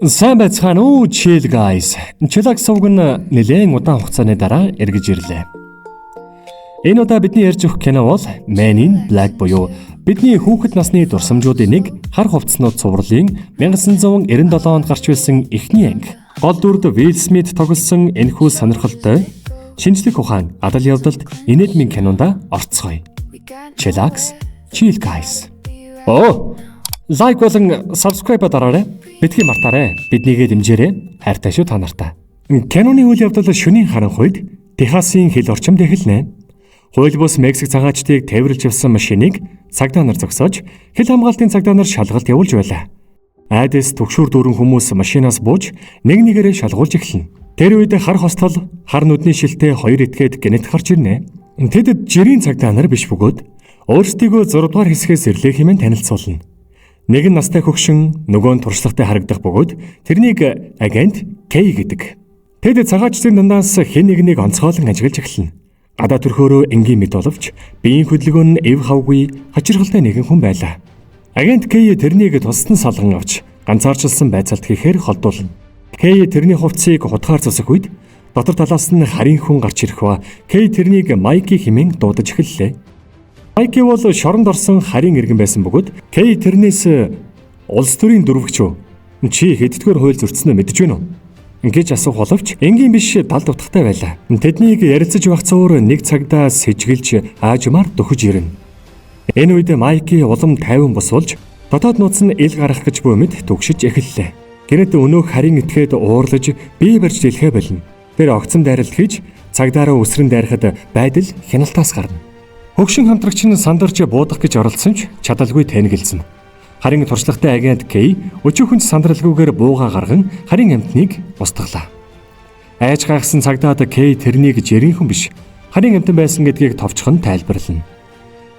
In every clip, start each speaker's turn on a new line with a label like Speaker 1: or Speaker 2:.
Speaker 1: Сайн байцгаана уу, chill guys. Chillax сувг нь нэлээд удаан хугацааны дараа эргэж ирлээ. Энэ удаа бидний ярьж өгөх кино бол Man in Black буюу бидний хүүхэд насны дурсамжуудын нэг хар хувцснууд цувралын 1997 онд гарч байсан эхний анги. Гол дүрд Will Smith тоглосон энэхүү сонирхолтой шинжлэх ухаан адал явдалд инээдмийн кинонда орцгоё. Chillax, chill guys. Лайк болон subscribe дараарай. Битгий мартаарай. Биднийгээ дэмжээрэй. Хайртай шүү та нартай. Киноны үйл явдал шөнийн харанхуйд Техасын хил орчимд эхэлнэ. Хууль бус Мексик цагаачдыг тээвэрлж явсан машиныг цагдаа нар зогсоож хил хамгаалтын цагдаа нар шалгалт явуулж байлаа. Айдэс түгшүүр дүүрэн хүмүүс машинаас бууж нэг нэгээрээ шалгуулж эхэлнэ. Тэр үед хар хостол хар нүдний шилтэй хоёр этгээд гэнэт гарч ирнэ. Тэд жирийн цагдаа нар биш бөгөөд өөрсдийгөө 6 дугаар хэсгээс ирлээ хэмээн танилцуулна. Нэг нь настай хөгшин, нөгөө нь туршлагатай харагдах бөгөөд тэрнийг агент Кей гэдэг. Тэд цагаачдын дундаас хэн нэгнийг онцгойлон ажиглаж эхэлнэ. Гадаа төрхөөрөө энгийн мэд боловч биеийн хөдөлгөөн нь эв хавгүй хачирхалтай нэгэн хүн байлаа. Агент Кей тэрнийг тусдан салган авч ганцаарчилсан байцаалт хийхээр холдуулна. Кей тэрний хувцсыг хутгаар засах үед дотор талаас нь харийн хүн гарч ирэх ба Кей тэрнийг Майки хэмээн дуудаж эхэллээ. Майки бол шоронд орсон харийн иргэн байсан бөгөөд Кей тэрнээс улс төрийн дөрвөгч үү? Чи хэддгээр хууль зөрчснөө мэдэж байна уу? Гэж асуух боловч энгийн биш далд утгатай байлаа. Тэднийг ярилцаж байх цуур нэг цагдаа сэжгэлж аажмаар дөхөж ирнэ. Энэ үед Майки улам тайван бус болж дотоод нууц нь ил гарах гэж буй мэд түгшиж эхэллээ. Гэнэт өнөөх харийн этгээд уурлаж бие барьж дэлхээ болно. Тэр огцом дайралт хийж цагдаараа үсрэн дайрахад байдал хяналтаас гарна. Хөгшин хамтрагч нь сандарч буудах гэж оролцсон ч чадалгүй тэнэгэлзэн. Харин туршлагатай агент Кей өчүүхэн сандралгүйгээр бууга гарган харин амтныг устгалаа. Айж гайхсан цагдаад Кей тэрнийг жирийнхэн биш харин амтан байсан гэдгийг товчхон тайлбарлана.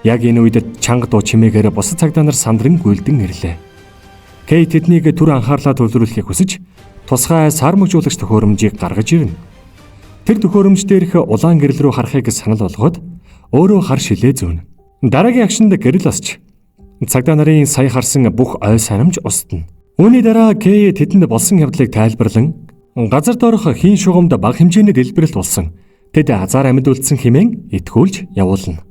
Speaker 1: Яг энэ үед чанга дуу чимээгээр бусад цагдаа нар сандран гүйлдэн ирлээ. Кей тэднийг түр анхаарлаа төвлөрүүлэхийг хүсэж тусгай сар мөжүүлэгч төхөөрөмжийг гаргаж ирнэ. Тэр төхөөрөмж дээрх улаан гэрэл рүү харахыг санал болгоод өөрөө хар шилээ зөөнө. Дараагийн агшинд гэрэл осч цагдаа нарын сая харсан бүх ой санамж устна. Үүний дараа Кей тэдэнд болсон явдлыг тайлбарлан газар доорх хийн шугамд бага хэмжээний дэлбэрэлт болсон. Тэд азар амьд үлдсэн хэмээн итгүүлж явуулна.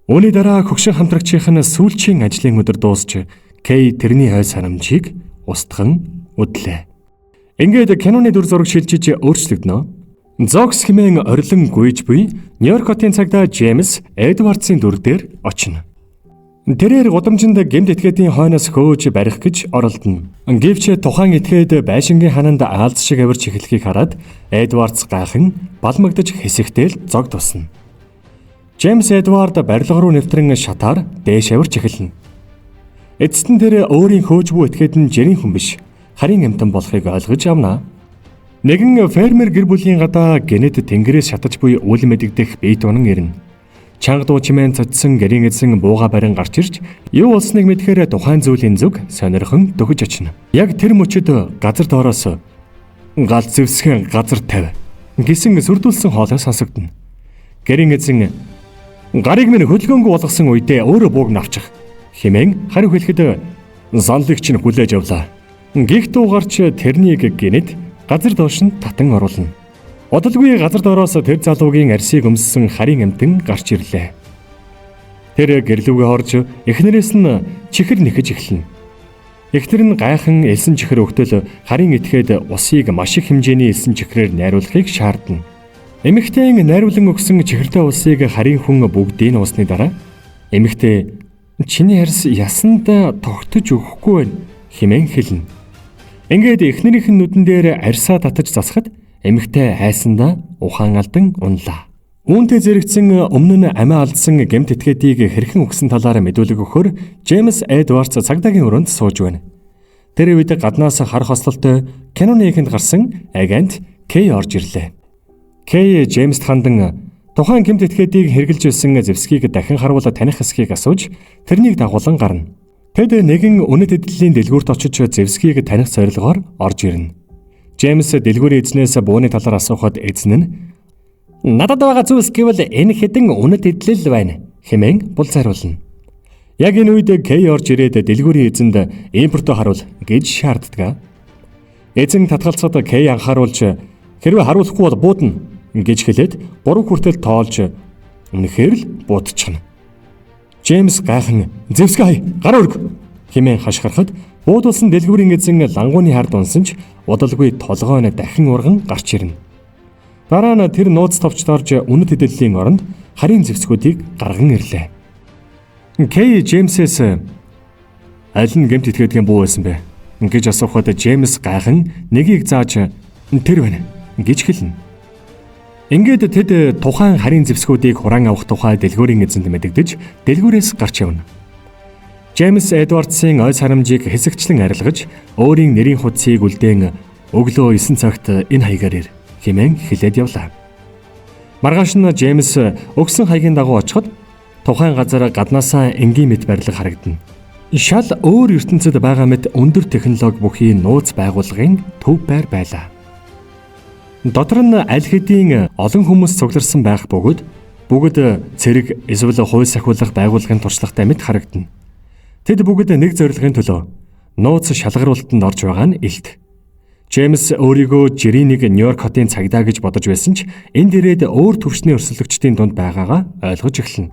Speaker 1: Үүний дараа хөгшин хамтрагчийнх нь сүүлчийн ажлын өдөр дуусч Кей тэрний ой санамжийг устган үдлээ. Ингээд киноны дүр зураг шилжиж өөрчлөгдөнө. Зокс хэмээн орилон гүйж буй Нью-Йорк хотын цагдаа Джеймс Эдвардсын дүр дээр очино. Тэрээр гудамжинд гэмт этгээдийн хойноос хөөж барих гэж оролдоно. Гэвч тухайн этгээд байшингийн хананд аалз шиг авирч эхлэхийг хараад Эдвардс гайхан балмагдаж хэсэгтэл зог тусна. Джеймс Эдвард барилга руу нэвтрэн шатаар дээш авирч эхэлнэ. Эцэст нь тэр өөрийн хөөж буй этгээд нь жирийн хүн биш харийн амтан болохыг ойлгож авна. Нэгэн фермер гэр бүлийн гадаа генет тэнгэрээс шатаж буй үл мэдэгдэх бие тунан ирнэ. Чанга дуу чимээн цочсон гэрийн эзэн бууга барин гарч ирж юу болсныг мэдхээр тухайн зүйлийн зүг сонирхон дөхөж очино. Яг тэр мөчөд газар доороос гал зэвсгэн газар тавь гэсэн сүрдүүлсэн хоолой сонсогдно. Гэрийн эзэн гарыг минь хөдөлгөөнгөө болгосон үедээ өөрөө бууг навчих хэмээн хариу хэлэхэд занлыгч нь хүлээж авлаа. Гих дуугарч тэрнийг генет газар доош нь татан оруулна. Удалгүй газар доороос тэр залуугийн арсыг өмссөн харийн амтан гарч ирлээ. Тэр гэрлүүгээ орж эхнэрээс нь чихэр нэхэж эхэлнэ. Эхнэр нь гайхан элсэн чихэр өгтөл харийн этгээд усыг маш их хэмжээний элсэн чихрээр найруулахыг шаардна. Эмэгтэйн найруулан өгсөн чихэртэй усыг харийн хүн бүгдийг нь уусны дараа эмэгтэй чиний арс ясанд тогтож өгөхгүй байна хэмээн хэлнэ. Ингээд эхнэрийнх нь нүдэн дээр арьсаа татаж засахад эмэгтэй хайсандаа ухаан алдан унлаа. Үүнтэй зэрэгцэн өмнө нь амиа алдсан гэмт этгээдийг хэрхэн өгсөн талаар мэдүүлэг өгөхөөр Джеймс Эдвардс цагдаагийн өрөөнд сууж байна. Тэр үед гаднаас хар хослолтой киноны эхэнд гарсан агент Кей орж ирлээ. Кей Джеймст хандан тухайн гэмт этгээдийг хэрглэж байсан зэвсгийг дахин харуулж таних хэсгийг асууж тэрнийг дагуулan гарна. Тэд нэгэн үнэт эдлийн дэлгүүрт очиж зэвсгийг таних зорилгоор орж ирнэ. Джеймс дэлгүүрийн эзнээс бууны талаар асуухад эзэн нь надад байгаа зүйлс гэвэл энэ хэдэн үнэт эдлэл байна хэмээн бул зариулна. Яг энэ үед Кей орж ирээд дэлгүүрийн эзэнд импортоо харуул гэж шаарддаг. Эзэн татгалцаад Кей анхааруулж хэрвээ харуулахгүй бол буудна гэж хэлээд 3 хүртэл тоолж үнэхээр л буудчихна. Джеймс гайхан "Зевсгай, гар өрг" хэмээн хашгирахад буудулсан дэлгүүрийн эзэн лангууны хард унсан ч удалгүй толгойн дахин урган гарч ирнэ. Дараа нь тэр нууц товчд орж үнэт хэдэллийн оронд харийн зэвсгүүдийг гарган ирлээ. Кей Джеймсээс "Аль нь гэмт итгэдэгэн буу байсан бэ?" гэж асуухад Джеймс гайхан нэгийг зааж "Тэр байна" гэж хэлнэ. Ингээд тэд тухайн харийн зэвсгүүдийг хураан авах тухай дэлгүүрийн эзэнд мэдэгдэж дэлгүүрээс гарч явна. Джеймс Эдвардсын ой сарамжийг хэсэгчлэн арилгаж өөрийн нэрийн хуудсыг үлдээн "Өглөө 9 цагт энэ хаягаар ир" хэмээн хэлээд явлаа. Маргааш нь Джеймс өгсөн хаягийн дагуу очиход тухайн газар гаднаасаа энгийн мэт барилга харагдана. Шал өөр ертөнцид байгаа мэт өндөр технологи бүхий нууц байгууллагын төв байр байлаа. Дотор нь аль хэдийн олон хүмүүс цугларсан байх бөгөөд бүгд цэрэг эсвэл хууль сахиулах байгууллагын туршлагатай мэт харагдана. Тэд бүгд нэг зорилгын төлөө нууц шалгаруулалтанд орж байгаа нь илт. Джеймс өөрийгөө жирийн Нью-Йорк хотын цагдаа гэж бодож байсан ч энд ирээд өөр төвчний өрсөлдөгчдийн дунд байгаагаа ойлгож эхэлнэ.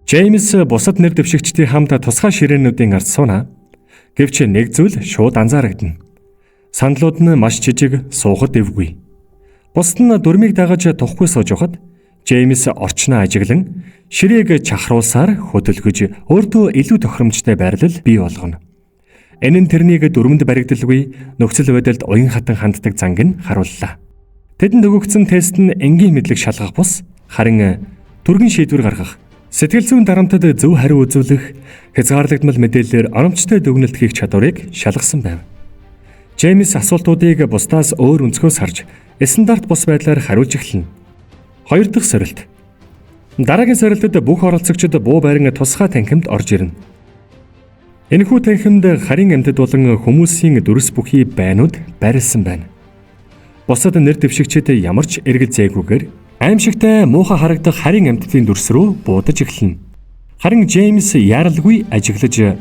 Speaker 1: Джеймс бусад нэр дэвшигчдийн хамт тусгай ширээнүүдийн ард сууна. Гэвч нэг зүйл шууд анзаарагдана. Сандлууд нь маш жижиг, суухад эвгүй. Бусад нь дүрмийг дагаж тухгүй сууж явахад Джеймс орчноо ажиглан ширээг чахруулсаар хөдөлгөж өөртөө илүү тохиромжтой байрлал бий болгоно. Энэ нь тэрнийг дүрмэнд баригдалгүй нөхцөл байдалд уян хатан ханддаг занг нь харууллаа. Тэдэнд өгөгдсөн тест нь энгийн мэдлэг шалгах бус харин түргэн шийдвэр гаргах, сэтгэл зүйн дарамтад зөв хариу үзүүлэх, хязгаарлагдмал мэдээлэлээр оромжтой дүгнэлт хийх чадварыг шалгасан байв. Джеймс асуултуудыг бусдаас өөр өнцгөөс харж стандарт бус байдлаар хариулж эхэлнэ. 2 дахь сорилт. Дараагийн сорилтод бүх оролцогчид буу байран тусгай танхимд орж ирнэ. Энэхүү танхимд харийн амьтад болон хүмүүсийн дүрс бүхий байнууд байрлсан байна. Бусад нэр дэвшигчид ямар ч эргэл зээгүйгээр аимшигтай муухай харагдах харийн амьтдын дүрс рүү буудаж эхэлнэ. Харин Джеймс яаралгүй ажиглаж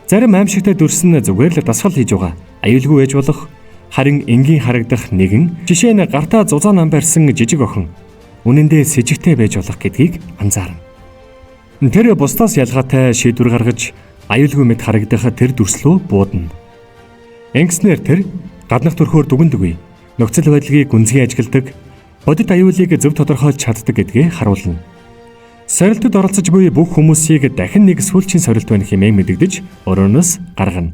Speaker 1: зарим аимшигтай дүрс нь зүгээр л дасгал хийж байгаа аюулгүй байж болох, харин энгийн харагдах нэгэн жишээ нь гартаа зузаан нам барьсан жижиг охин үнэндээ с ิจ гтэй байж болох гэдгийг анзаарна. Тэр бусдаас ялгаатай шийдвэр гаргаж аюулгүй мэд харагдах тэр дүрслөө буудана. Ингэснээр тэр гаднах төрхөөр дүгнэдэггүй, нөхцөл байдлыг гүнзгий ажигладаг, бодит аюулыг зөв тодорхойлж чаддаг гэдгийг харуулна. Сорилтод оролцож буй бүх хүмүүсийг дахин нэг сүүлчийн сорилт байна хэмээн мэдэгдэж өрөөнөөс гаргана.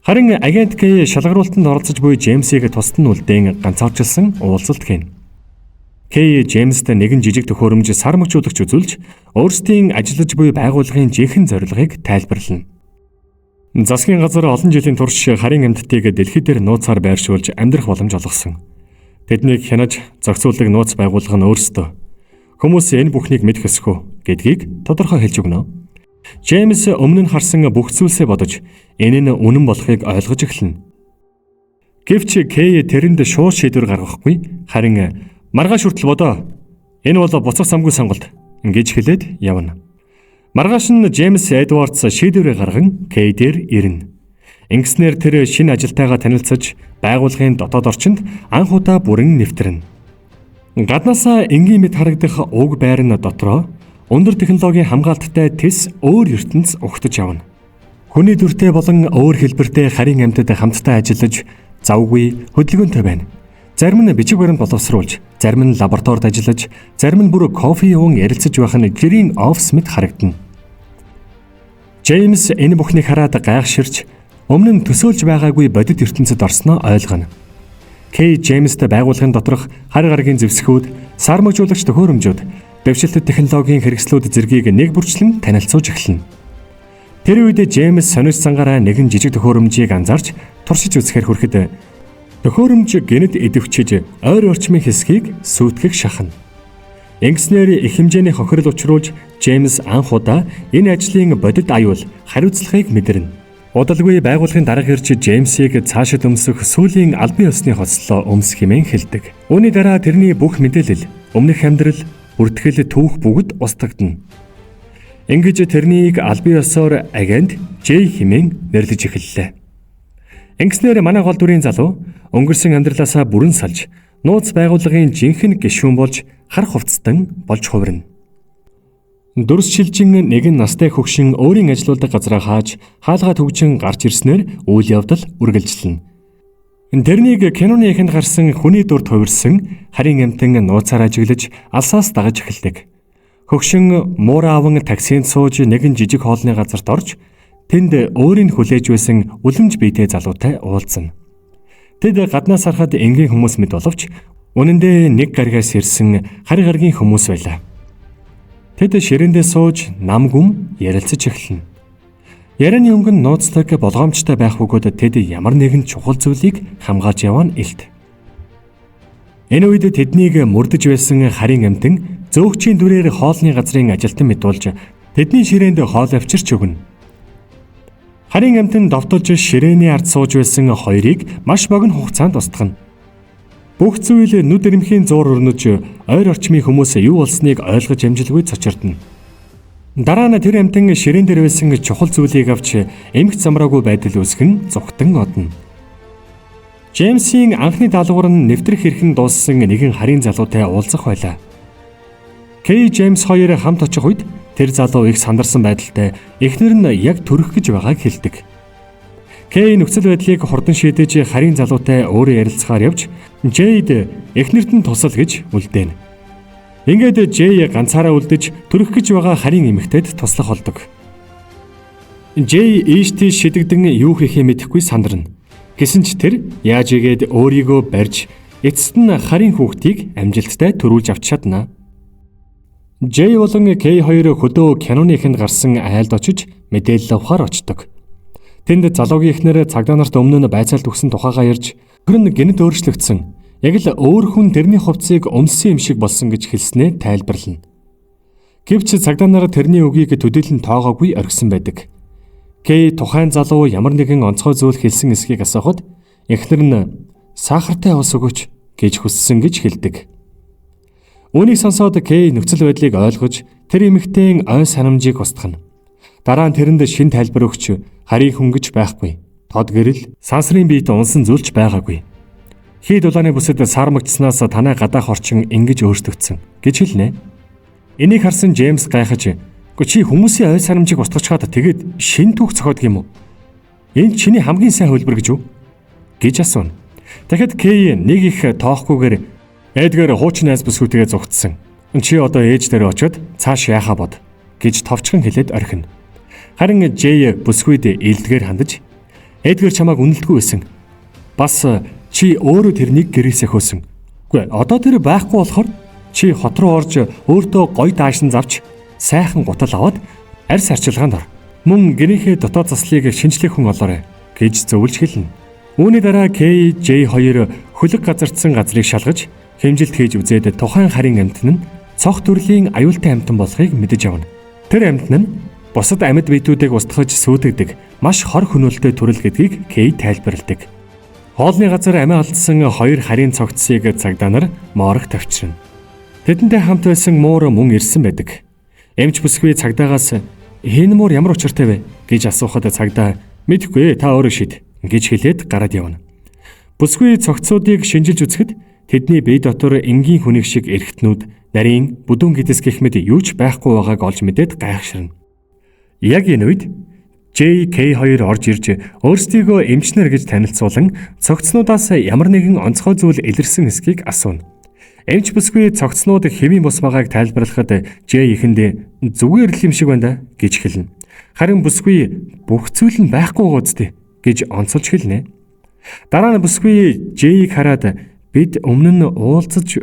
Speaker 1: Харин агент Кей шалгаруулалтанд оролцож буй Джеймсийг тусад нь үлдээн ганцаарчилсан уулзалт хийн. Кей Джеймст нэгэн жижиг төхөөрөмж сар мөчүүлэгч үзүүлж өөрсдийн ажиллаж буй байгууллагын жинхэнэ зорилгыг тайлбарлана. Засгийн газар олон жилийн турш харийн амьтдыг дэлхий дээр нууцаар байршуулж амьдрах боломж олгосон. Тэднийг хянаж зохицуулдаг нууц байгууллага нь өөрсдөө хүмүүс энэ бүхнийг мэдэх ёсгүй гэдгийг тодорхой хэлж өгнө. Джеймс өмнө нь харсан бүх зүйлсээ бодож энэ нь үнэн болохыг ойлгож эхэлнэ. Гэвч Кей тэрэнд шууд шийдвэр гаргахгүй, харин маргааш хүртэл бодоо. Энэ бол буцах замгүй сонголт гэж хэлээд явна. Маргааш нь Джеймс Эдвардс шийдвэрээ гарган Кей дээр ирнэ. Ингэснээр тэр шинэ ажилтайгаа танилцаж байгууллагын дотоод орчинд анх удаа бүрэн нэвтрэнэ. Гаднаасаа энгийн мэд харагдах уг байр нь дотроо өндөр технологийн хамгаалттай тис өөр ертөнц угтаж явна. Хүний дүртэй болон өөр хэлбэртэй харийн амьтад хамтдаа ажиллаж завгүй хөдөлгөөнтэй байна. Зарим нь бичиг баримт боловсруулж, зарим нь лабораторид ажиллаж, зарим нь бүр кофе уун ярилцаж байх нь гэрийн офис мэт харагдана. Джеймс энэ бүхнийг хараад гайхширч өмнө нь төсөөлж байгаагүй бодит ертөнцид орсноо ойлгоно. Кей Джеймст байгууллагын доторх хар гарагийн зэвсгүүд, сар мөчүүлэгч төхөөрөмжүүд, дэвшилтэт технологийн хэрэгслүүд зэргийг нэг бүрчлэн танилцуулж эхэлнэ. Тэр үед Джеймс сонирч цангаараа нэгэн жижиг төхөөрөмжийг анзаарч туршиж үзэхээр хүрэхэд төхөөрөмж гэнэт идэвчиж ойр орчмын хэсгийг сүйтгэх шахна. Ингэснээр их хэмжээний хохирол учруулж Джеймс анх удаа энэ ажлын бодит аюул хариуцлагыг мэдэрнэ. Удалгүй байгууллагын дарга ирж Джеймсийг цаашид өмсөх сүүлийн албан ёсны хослолоо өмс хэмээн хэлдэг. Үүний дараа тэрний бүх мэдээлэл, өмнөх амьдрал, бүртгэл түүх бүгд устгагдана. Ингэж тэрнийг албан ёсоор агент J хэмээн нэрлэж эхэллээ. Ингэснээр манай гол дүрийн залуу өнгөрсөн амьдралаасаа бүрэн салж, нууц байгууллагын жинхэнэ гишүүн болж хар хувцастан болж хувирна. Дүрс шилжин нэгэн настай хөгшин өөрийн ажилладаг газраа хааж хаалгаа төгжин гарч ирснээр үйл явдал үргэлжилнэ. Тэрнийг киноны эхэнд гарсан хүний дүрд хувирсан харийн амтан нууцаар ажиглаж алсаас дагаж эхэлдэг. Хөгшин муура аван таксинд сууж нэгэн жижиг хоолны газарт орж тэнд өөрийг хүлээж байсан үлэмж биетэй залуутай уулзна. Тэд гаднаас харахад энгийн хүмүүс мэд боловч үнэндээ нэг гаригаас ирсэн хари гаргийн хүмүүс байлаа. Тэд ширээндээ сууж нам гүм ярилцаж эхэлнэ. Ярианы өнгө нь нууцлаг болгоомжтой байх бөгөөд тэд ямар нэгэн чухал зүйлийг хамгаалж яваа нь илт. Энэ үед тэднийг мөрдөж байсан харийн амтан зөөгчийн дүрээр хоолны газрын ажилтан мэдүүлж тэдний ширээнд хоол авчирч өгнө. Харийн амтан довтолж ширээний ард сууж байсан хоёрыг маш богино хугацаанд устгана. Бүх зүйл нүд эрэмхийн зуур өрнөж ойр орчмын хүмүүс юу болсныг ойлгож амжилгүй цочирдно. Дараа нь тэр амтан ширээн дээр байсан чухал зүйлийг авч эмх замраагүй байдал үүсгэн зүгтэн одно. Джеймсийн анхны даалгавар нь нэвтрэх хэрхэн дууссан нэгэн харийн залуутай уулзах байлаа. Кей Джеймс хоёр хамт очих үед тэр залуу их сандарсан байдалтай эхнэр нь яг төрөх гэж байгааг хэлдэг. Кей нөхцөл байдлыг хурдан шийдэж харийн залуутай өөрөө ярилцахаар явж Джейд эхнэрт нь тусал гэж үлдээнэ. Ингээд Джей ганцаараа үлдэж төрөх гэж байгаа харийн эмэгтэйд туслах болдог. Джей ийштэй шидэгдэн юу хийхээ мэдэхгүй сандарна. Гэсэн ч тэр яаж игээд өөрийгөө барьж эцэст нь харийн хүүхдийг амжилттай төрүүлж авч чадна. Джей болон Кей хоёр хөдөө киноны эхэнд гарсан айлд очиж мэдээлэл авахар очдог. Тэнд залуугийн эхнэр цагдаа нарт өмнө нь байцаалт өгсөн тухайгаа ярьж тэр нь гэнэт өөрчлөгдсөн. Яг л өөр хүн тэрний хувцсыг өмссөн юм шиг болсон гэж хэлснээр тайлбарлана. Гэвч цагдаа нар тэрний үгийг төдийлөн тоогоогүй орхисон байдаг. Кей тухайн залуу ямар нэгэн онцгой зүйл хэлсэн эсхийг асуухад эхнэр нь сахартай ус өгөөч гэж хүссэн гэж хэлдэг. Үүнийг сонсоод Кей нөхцөл байдлыг ойлгож тэр эмэгтэйн ой санамжийг устгана. Дараа нь тэрэнд шин тайлбар өгч харийг хөнгөж байхгүй. Тод гэрэл сансрын биет унсан зүйлч байгаагүй. Хий дулааны бүсэд сармагцснаас танай гадаах орчин ингэж өөрчлөгдсөн гэж хэлнэ. Энийг харсан Джеймс гайхаж "Гү чи хүмүүсийн ой санамжийг устгачаад тэгээд шин түүх зохиодог юм уу? Энэ чиний хамгийн сайн хөлбөр гэж үү?" гэж асууна. Тэгэхэд Кей нэг их тоохгүйгээр "Эдгээр хуучин найз бүсгүйтэйгээ зугтсан. Чи одоо ээж дээр очиод цааш яахаа бод" гэж товчхон хэлээд орхино. Харин Джей бүсгүйд илдгээр хандаж "Эдгээр чамааг үнэлдэггүй байсан. Бас чи өөрөө тэрнийг гэрээсээ хөөсөн. Үгүй одоо тэр байхгүй болохоор чи хот руу орж өөртөө гоё даашин завч сайхан гутал аваад арьс арчилгаанд ор. Мөн гэрийнхээ дотоод заслыг шинжлэх хүн олоорой" гэж зөвлөж хэлнэ. Үүний дараа Кей, Джей хоёр хөлөг газардсан газрыг шалгаж хэмжилт хийж үзээд тухайн харийн амтан нь цог төрлийн аюултай амтан болохыг мэдэж авна. Тэр амтан нь бусад амьд биетүүдийг устгаж сүйтгэдэг маш хор хөнөөлтэй төрөл гэдгийг Кей тайлбарладаг. Хоолны газар амиа алдсан хоёр харийн цогцсыг цагдаа нар моорог тавьчихна. Тэдэнтэй хамт байсан муур мөн ирсэн байдаг. Эмч бүсгүй цагдаагаас "Энэ муур ямар учиртай вэ?" гэж асуухад цагдаа "Мэдэхгүй, та өөрөө шийд" гэж хэлээд гараад явна. Бүсгүй цогцсуудыг шинжилж үзэхэд тэдний бие дотор энгийн хүнийг шиг эрхтнүүд, нарийн, бүдүүн гэдэс гэх мэт юу ч байхгүй байгааг олж мэдээд гайхширна. Яг энэ үед Джей, Кей хоёр орж ирж өөрсдийгөө эмчнэр гэж танилцуулан цогцнуудаас ямар нэгэн онцгой зүйл илэрсэн эсхийг асууна. Эмч бүсгүй цогцнууд хэвийн бус байгааг тайлбарлахад Джей ихэндээ "Зүгээр л юм шиг байна да" гэж хэлнэ. Харин бүсгүй "Бүх зүйл нь байхгүй гоцтой" гэж онцолж хэлнэ. Дараа нь бүсгүй Джейг хараад "Бид өмнө нь уулзаж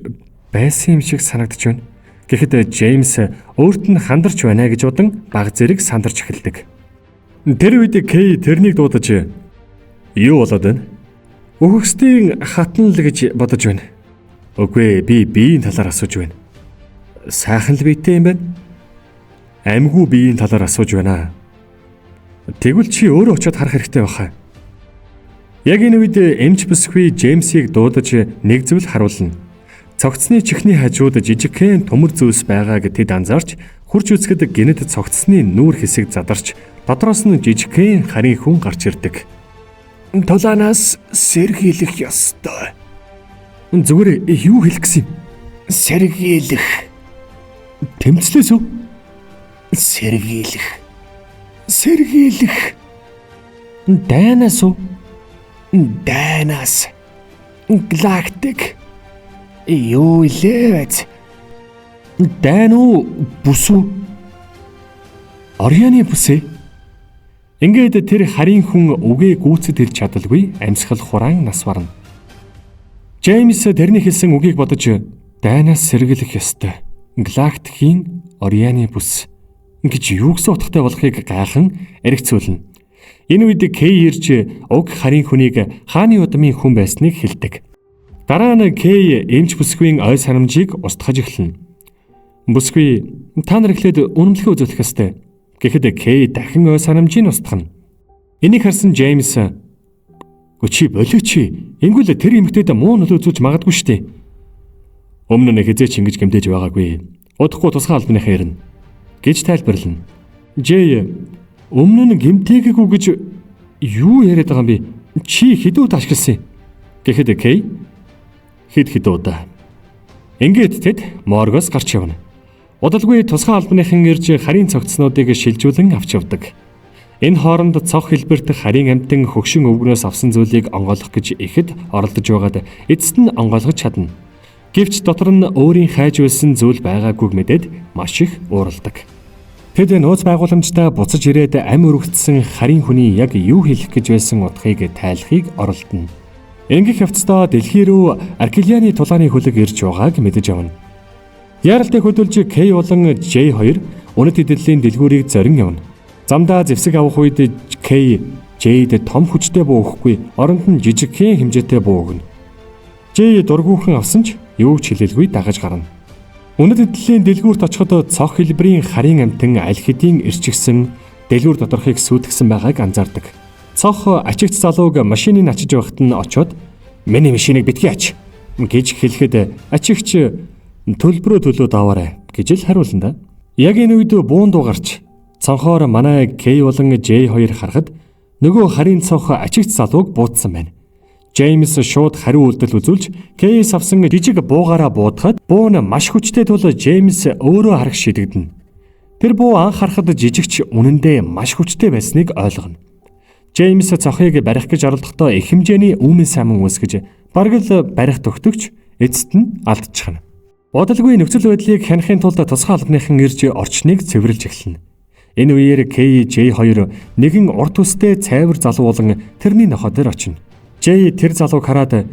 Speaker 1: байсан юм шиг санагдаж байна" гэхэд Джеймс өөрт нь хандарч байна гэж удан баг зэрэг сандарч эхэлдэг. Тэр үед Кей тэрнийг дуудаж "Юу болоод байна? Үхэгсдийн хатан л гэж бодож байна." "Үгүй, би биеийн талаар асууж байна." "Сайхан л биетэй юм байна." "Амьгүй биеийн талаар асууж байна." "Тэгвэл чи өөрөө очиод харах хэрэгтэй байхаа." Яг энэ үед эмч бүсгүй Джеймсийг дуудаж нэг зүйл харуулна. Цогцсны чихний хажууд жижигхэн төмөр зүйлс байгааг тэд анзаарч хурж үзэхэд гинэд цогцсны нүүр хэсэг задарч дотроос нь жижигхэн харийн хүн гарч ирдэг.
Speaker 2: Тулаанаас сэргийлэх ёстой.
Speaker 1: Зүгээр юу хэлэх гэсэн юм?
Speaker 2: Сэргийлэх.
Speaker 1: Тэмцлээс үү?
Speaker 2: Сэргийлэх. Сэргийлэх.
Speaker 1: Дайнаас үү?
Speaker 2: Дайнаас. Галактик. Юу илээвэц?
Speaker 1: Дайн уу? Бүс үү? Орианы бүс ээ. Ингээд тэр харийн хүн үгээ гүйцэд хэлж чадалгүй амьсгал хураан нас барна. Джеймс тэрний хэлсэн үгийг бодож дайнаас сэргийлэх ёстой. Галактикийн Орианы бүс гэж юу гэсэн утгатай болохыг гайхан эргцүүлнэ. Энэ үед Кей ирж уг харийн хүнийг хааны удмын хүн байсныг хэлдэг. Дараа нь Кей эмч бүсгүйн ой санамжийг устгаж эхэлнэ. Бүсгүй та нар эхлээд үнэмлэхээ үзүүлэх ёстой. Гэхэд Кей дахин ой санамжийг устгана. Энийг харсан Джеймс "Гүчи болооч. Ингүүл тэр эмэгтэйд муу нөлөө үзүүлж магадгүй шүү дээ. Өмнө нь хизээч ингэж гэмтэж байгаагүй. Удахгүй тусгай албаныхаа ирнэ" гэж тайлбарлана. Жэй "Өмнө нь гэмтээгээгүй гэж юу яриад байгаа юм бэ? Чи хэдүү таашгилсан?" Гэхэд Кей хэд удаа. Ингээд тэд моргоос гарч явна. Удалгүй тусгай албаныхан ирж харийн цогцснуудыг шилжүүлэн авч явдаг. Энэ хооронд цог хэлбэрт харийн амьтан хөгшин өвгнөөс авсан зүйлийг онгойлгох гэж ихэд оролдож байгаад эцэст нь онгойлгож чадна. Гэвч дотор нь өөрийн хайж байсан зүйл байгаагүйг мэдээд маш их уурладаг. Тэд нууц байгууламжтай буцаж ирээд ам өргөцсөн харийн хүний яг юу хэлэх гэж байсан утгыг тайлахыг оролдоно. Ингэх явцдаа дэлхий рүү Аркелианы тулааны хөлөг ирж байгааг мэдэж авна. Яаралтай хөдөлж Кей болон J2 үнэт хэдлийн дэлгүүрийг зорин явна. Замдаа зэвсэг авах үед Кей J-д том хүчтэй буу өгөхгүй, оронд нь жижигхэн хэмжээтэй буу өгнө. J дургүйхэн авсан ч юу ч хэлэлгүй дагаж гарна. Үнэт хэдлийн дэлгүүрт очиход цог хэлбэрийн харийн амьтан аль хэдийн ирчигсэн дэлгүүр доторхыг сүйтгэсэн байгааг анзаардаг. Цох ачигч залууг машиныг ачиж байхад нь очоод "Миний машиныг битгий ач" гэж хэлэхэд ачигч "Төлбөрөө төлөөд аваарай" гэж л хариулна да. Яг энэ үед буун дуугарч цонхоор манай Кей болон J2 харахад нөгөө харийн цонх ачигч залууг буутсан байна. Джеймс шууд хариу үйлдэл үзүүлж Кейс авсан жижиг буугаараа буудахад буу нь маш хүчтэй тул Джеймс өөрөө харах шийдэгдэнэ. Тэр буу анх харахад жижигч үнэндээ маш хүчтэй байсныг ойлгоно. Джеймс цохыг барих гэж оролдохдоо их хэмжээний үүмэн саман үүсгэж бараг л барих төгтөгч эцэст нь алдчихна. Бодолгүй нөхцөл байдлыг хянахын тулд тусгай албаныхан ирж орчныг цэвэрлж эхэлнэ. Энэ үеэр Кей J2 нэгэн урт үстэй цайвар залуу болон тэрний нохоо дээр очино. J тэр залууг хараад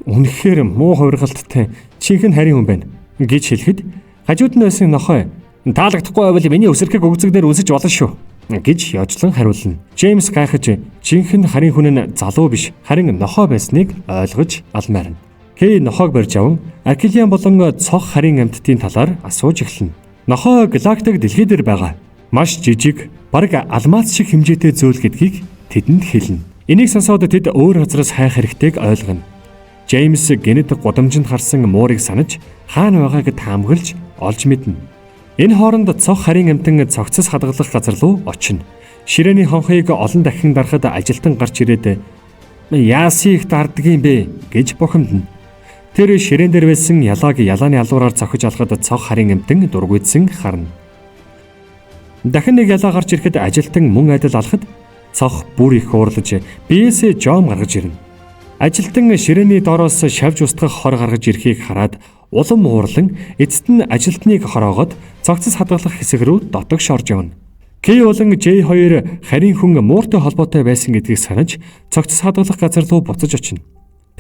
Speaker 1: "Үнэхээр муу хувиргалттай чихэн харийн хүн байна" гэж хэлэхэд хажууд нь байсан нохой "Таалагдахгүй байвал миний өсөрхийг өгзөгнөр үсэж болно шүү" гэж яжлан хариулна. Джеймс гайхаж жинхэнэ харийн хүн нь залуу биш харин нохой байсныг ойлгож алмаарна. Кей нохойг барьж аван Аркелиан болон цог харийн амьтдын талаар асууж эхэлнэ. Нохой галактик дэлхий дээр байгаа. Маш жижиг, бараг алмаз шиг хэмжээтэй зүйл гэдгийг тэдэнд хэлнэ. Энийг сонсоод тэд өөр газраас хайх хэрэгтэйг ойлгоно. Джеймс генет гудамжинд харсан муурыг санаж хаана байгааг таамаглаж олж мэднэ. Энэ хооронд цог харийн амьтан цогцос хадгалах газар руу очино. Ширээний хонхыг олон дахин дарахад ажилтан гарч ирээд "Яасан их дарддаг юм бэ" гэж бухимдана. Тэр ширээн дээр байсан ялааг ялааны алуураар цохиж алхад цог харийн амьтан дургуйдсан харна. Дахин нэг ялаа гарч ирэхэд ажилтан мөн адил алхад цох бүр их уурлаж биеэсээ жом гаргаж ирнэ. Ажилтан ширээний доороос шавж устгах хор гаргаж ирэхийг хараад улам уурлан эцэст нь ажилтныг хороогоод цогцос хадгалах хэсэг рүү дотогш орж явна. Кей болон J2 харийн хүн мууртай холбоотой байсан гэдгийг санаж цогцос хадгалах газар руу буцаж очино.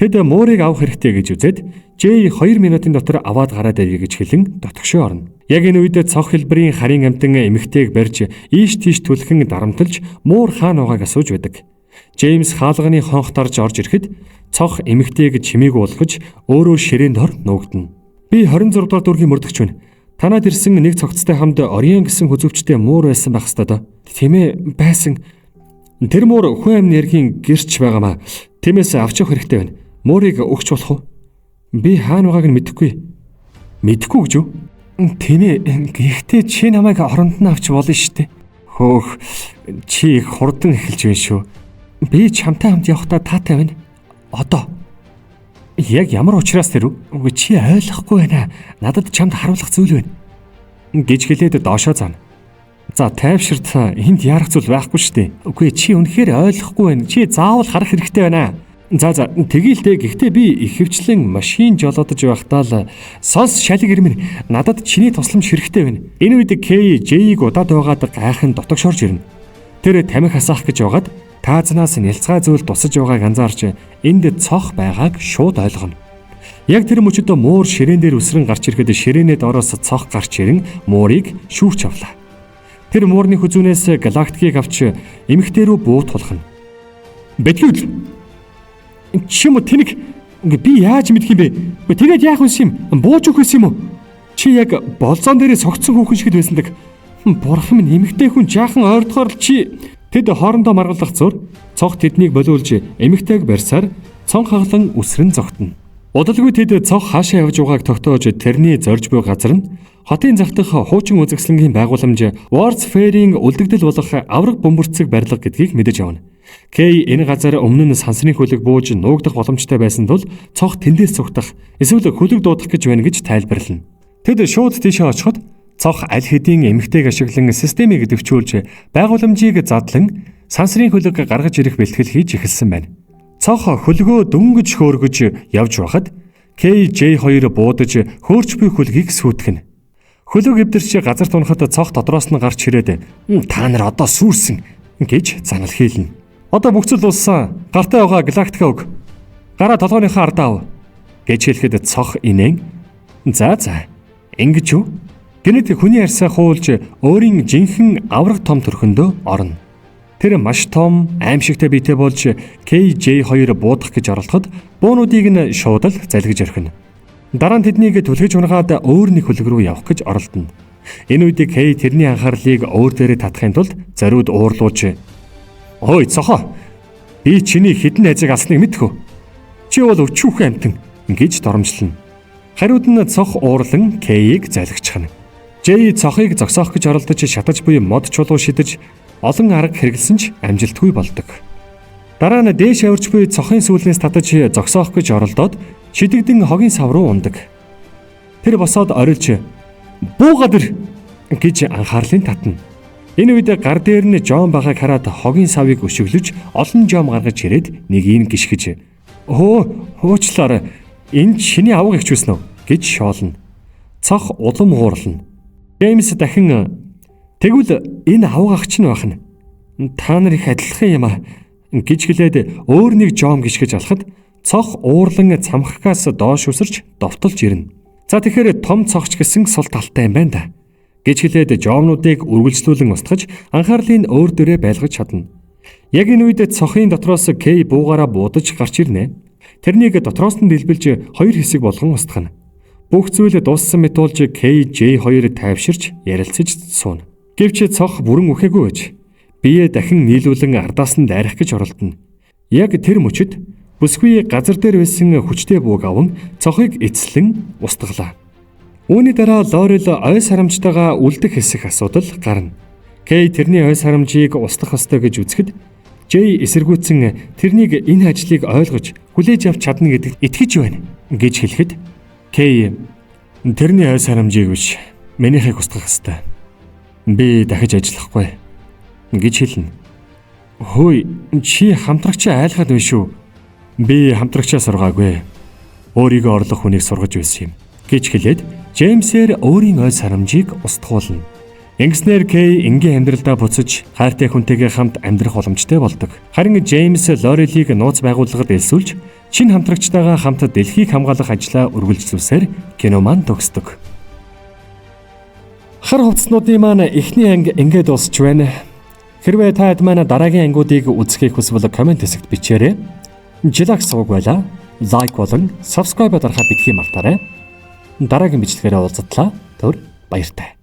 Speaker 1: Тэд муурыг авах хэрэгтэй гэж үзээд J 2 минутын дотор аваад гараад ирье гэж хэлэн дотгошоо орно. Яг энэ үед цог хэлбэрийн харийн амьтан эмэгтэйг барьж ийш тийш түлхэн дарамтлж муур хаана байгааг асууж байдаг. Джеймс хаалганы хонхт орж ирэхэд цог эмэгтэйг чимээгүй болгож өөрөө ширээнд хор нуугдана. "Би 26 дугаар дүүргийн мөрдөгч байна. Танад ирсэн нэг цогцтой хамт Орион гэсэн хүзүүчтэй муур байсан байх ёстой доо. Тийм ээ, байсан. Тэр муур хүн амны эргийн гэрч байгаамаа. Тиймээс авчих хэрэгтэй байна. Муурыг өгч болох уу?" "Би хаана байгааг нь мэдэхгүй." "Мэдэхгүй гэж юу?" "Тийм ээ. Гэхдээ чи намайг оронд нь авч болно шүү дээ." "Хөөх, чи их хурдан эхэлж байна шүү." Би чамтай хамт явахдаа таатай байна. Одоо яг ямар учраас тэр үгүй чи ойлгохгүй байна. Надад чамд харуулах зүйл байна. Гэж хэлээд доошоо заана. За тайвширт энд яарах зүйл байхгүй шүү дээ. Үгүй чи үнэхээр ойлгохгүй байна. Чи заавал харах хэрэгтэй байна. За тэгэлтэй гэхдээ би ихэвчлэн машин жолоодож байхдаа л сонс шалиг ирмэн надад чиний тусламж хэрэгтэй байна. Энэ үед Кей Жэйг удаад байгаад гайхан дотогшорж ирнэ. Тэр тамхи хасаах гэж байгаад таазнаас нялцгай зүйл тусаж байгааг анзаарч энд цох байгааг шууд ойлгоно. Яг тэр мөчөд муур ширээн дээр үсрэн гарч ирэхэд ширээнээ доороос цох гарч ирэн муурыг шүүрч авлаа. Тэр муурны хүзүүнээс галактикийг авч эмэгтэй рүү буут тулхна. Бэтгэл чим тэнэг би яаж мэдх юм бэ? Тэгээд яах вэ юм? Бууж өгөх юм уу? Чи яг болзоон дээрээ согтсон хүүхэн шиг байсандаг. Бурхан минь эмэгтэй хүн жаахан ойрдохоор чи тэд хоорондоо маргалдах зур цог тэднийг болиулж эмэгтэйг барьсаар цон хаглан үсрэн зогтно. Удалгүй тэд цог хаашаа явж байгааг тогтоож тэрний зорж буй газар нь хотын зах дах хуучин үзэсгэлэнгийн байгууламж World's Fair-ийн үлдэгдэл болох авраг бөмбөрцөг барилга гэдгийг мэдэж авна. Кей энэ газар өмнө нь сансрын хөлөг бууж нуугдах боломжтой байсан тул цог тэндээс цугтах эсвэл хөлөг дуудах гэж байна гэж тайлбарлана. Тэд шууд тийшээ очиход цог аль хэдийн эмэгтэйг ашиглан системийг дэвчүүлж байгууламжийг задлан сансрын хөлөг гаргаж ирэх бэлтгэл хийж эхэлсэн байна. Цог хөлгөө дөнгөж хөөргөж явж байхад KJ2 буудаж хөөрч буй хөлгийг сүйтгэнэ. Хөлөг эвдэрч газар тунахад цог дотроос нь гарч ирээд та нар одоо сүрсэн гэж занал хийлнэ. Одоо бүгцэл улсан гартаа байгаа галактика өг. Гараа толгойнхаа ардаа ав гэж хэлэхэд цог инээн. За ингэж юу? Гэнэт хүний арьсаа хуулж өөрийн жинхэнэ авраг том төрхөндөө орно. Тэр маш том, аимшигтай биетэй болж KJ2 буудах гэж оролдоход буунуудыг нь шуудал залгиж орхино. Дараа нь тэднийг түлхэж унгаад өөр нэг хөлөг рүү явах гэж оролдоно. Энэ үед Кей тэрний анхаарлыг өөр дээрээ татахын тулд зориуд уурлууж "Ой цохоо. Би чиний хідэн найзыг алсныг мэдхүү. Чи бол өчүүхэн амтан" гэж доромжлоно. Хариуд нь цох уурлан Кейийг залгичихна. Жэй цохыг зогсоох гэж оролдож шатаж буй мод чулуу шидэж олон арга хэрэгэлсэн ч амжилтгүй болдог. Дараа нь дээш авирч буй цохын сүүлнээс татаж зогсоох гэж оролдоод шидэгдэн хогийн сав руу ундаг. Тэр босоод орилж "Буугаад ир" гэж анхаарлын татна. Энэ үед гар дээр нь Жон байгааг хараад хогийн савыг өшөглөж олон жом гаргаж ирээд нэгийг гიშгэж "Хөөчлөөрэй. Энэ чиний авга ихч байсан уу?" гэж шоолно. Цох улам уурлана. Джеймс дахин "Тэгвэл энэ авга ах чинь байна. Та нар их адилхан юм аа" гэж хэлээд өөр нэг жом гიშгэж алхад цох уурлан цамхгаас доош үсэрч довтолж ирнэ. За тэгэхээр том цогч гэсэн сул талтай юм байна да гэж хэлээд жомнуудыг үргэлжлүүлэн устгаж анхаарлын өөр дөрөө байлгаж чадна. Яг энэ үед цохын дотроос Кей буугаараа буудаж гарч ирнэ. Тэрнийг дотроос нь дэлбэлж хоёр хэсэг болгон устгана. Бүх зүйл дууссан мэт болж KJ2 тайвширч ярилцаж сууна. Гэвч цох бүрэн үхээгүй байж бие дахин нийлүүлэн ардаас нь дайрах гэж оролдоно. Яг тэр мөчөд бүсгүй газар дээр байсан хүчтэй бууг аван цохыг эцлэн устгалаа. Үүний дараа Лорел ой сарамжтайгаа үлдэх хэсэг асуудал гарна. Кей тэрний ой сарамжийг устгах ёстой гэж үзэхэд Жэй эсэргүүцэн тэрнийг энэ ажлыг ойлгож хүлээж авч чадна гэдэгт итгэж байна гэж хэлэхэд Кей тэрний ой сарамжийг биш минийхийг устгах ёстой. Би дахиж ажиллахгүй гэж хэлнэ. Хөөе чи хамтрагчаа айлгаад байна шүү. Би хамтрагчаа сургаагүй. Өөрийгөө орлох хүнийг сургаж байсан юм гэж хэлээд Джеймсээр өөрийн ой сарамжийг устгуулна. Ингэснээр Кей энгийн амьдралдаа буцаж хайртай хүнтэйгээ хамт амьдрах боломжтой болдог. Харин Джеймс Лорелийг нууц байгууллагад элсүүлж шинэ хамтрагчтайгаа хамт дэлхийг хамгаалах ажлаа үргэлжлүүлсээр кино маань төгсдөг. Хар хувцснуудын маань эхний анги ингээд дуусч байна. Хэрвээ та маань дараагийн ангиудыг үзэхийг хүсвэл комент хэсэгт бичээрэй. Жилакс сууг байла. Лайк болон subscribe дарахаа битгий мартаарай. Дараагийн бичлэгээр уулзтлаа. Түр баяртай.